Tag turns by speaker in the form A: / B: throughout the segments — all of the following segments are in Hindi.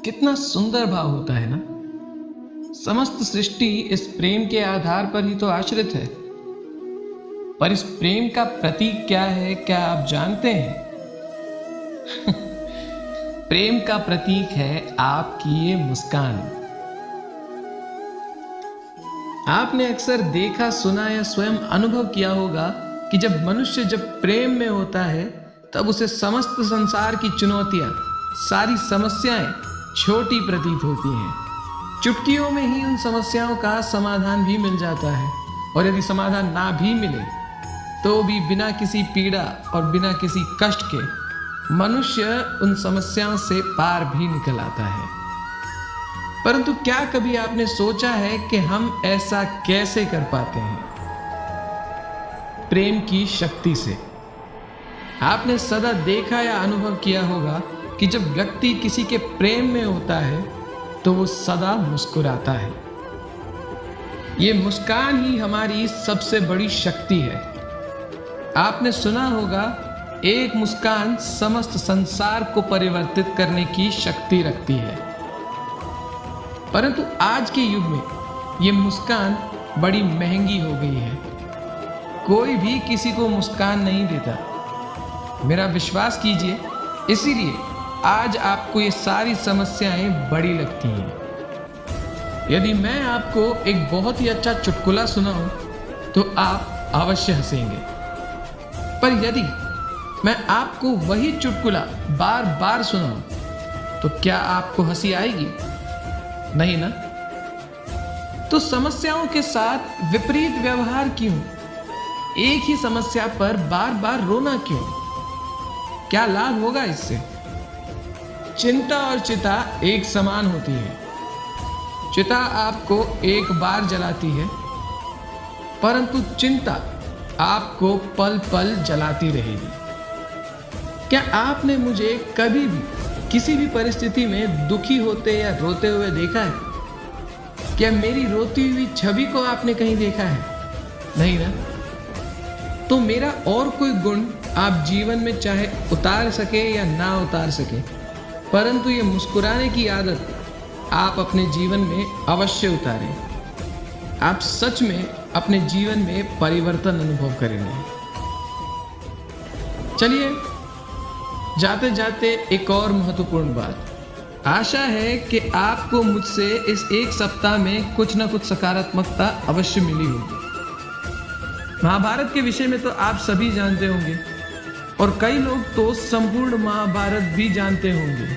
A: कितना सुंदर भाव होता है ना। समस्त सृष्टि इस प्रेम के आधार पर ही तो आश्रित है। पर इस प्रेम का प्रतीक क्या है, क्या आप जानते हैं? प्रेम का प्रतीक है आपकी ये मुस्कान। आपने अक्सर देखा, सुना या स्वयं अनुभव किया होगा कि जब मनुष्य प्रेम में होता है तब उसे समस्त संसार की चुनौतियां, सारी समस्याएं छोटी प्रतीत होती हैं। चुटकियों में ही उन समस्याओं का समाधान भी मिल जाता है, और यदि समाधान ना भी मिले तो भी बिना किसी पीड़ा और बिना किसी कष्ट के मनुष्य उन समस्याओं से पार भी निकल आता है। परंतु क्या कभी आपने सोचा है कि हम ऐसा कैसे कर पाते हैं? प्रेम की शक्ति से। आपने सदा देखा या अनुभव किया होगा कि जब व्यक्ति किसी के प्रेम में होता है तो वो सदा मुस्कुराता है। ये मुस्कान ही हमारी सबसे बड़ी शक्ति है। आपने सुना होगा, एक मुस्कान समस्त संसार को परिवर्तित करने की शक्ति रखती है। परंतु आज के युग में ये मुस्कान बड़ी महंगी हो गई है। कोई भी किसी को मुस्कान नहीं देता, मेरा विश्वास कीजिए। इसीलिए आज आपको ये सारी समस्याएं बड़ी लगती हैं। यदि मैं आपको एक बहुत ही अच्छा चुटकुला सुनाऊं तो आप अवश्य हंसेंगे, पर यदि मैं आपको वही चुटकुला बार बार सुनाऊं तो क्या आपको हंसी आएगी? नहीं ना। तो समस्याओं के साथ विपरीत व्यवहार क्यों? एक ही समस्या पर बार बार रोना क्यों? क्या लाभ होगा इससे? चिंता और चिता एक समान होती है। चिता आपको एक बार जलाती है, परंतु चिंता आपको पल पल जलाती रहेगी। क्या आपने मुझे कभी भी किसी भी परिस्थिति में दुखी होते या रोते हुए देखा है? क्या मेरी रोती हुई छवि को आपने कहीं देखा है? नहीं ना। तो मेरा और कोई गुण आप जीवन में चाहे उतार सके या ना उतार सके, परंतु ये मुस्कुराने की आदत आप अपने जीवन में अवश्य उतारें। आप सच में अपने जीवन में परिवर्तन अनुभव करेंगे। चलिए, जाते जाते एक और महत्वपूर्ण बात। आशा है कि आपको मुझसे इस एक सप्ताह में कुछ ना कुछ सकारात्मकता अवश्य मिली होगी। महाभारत के विषय में तो आप सभी जानते होंगे, और कई लोग तो संपूर्ण महाभारत भी जानते होंगे।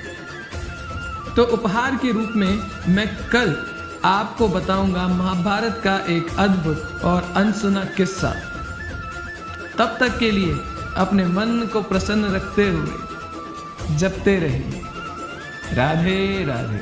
A: तो उपहार के रूप में मैं कल आपको बताऊंगा महाभारत का एक अद्भुत और अनसुना किस्सा। तब तक के लिए अपने मन को प्रसन्न रखते हुए जपते रहिए। राधे राधे।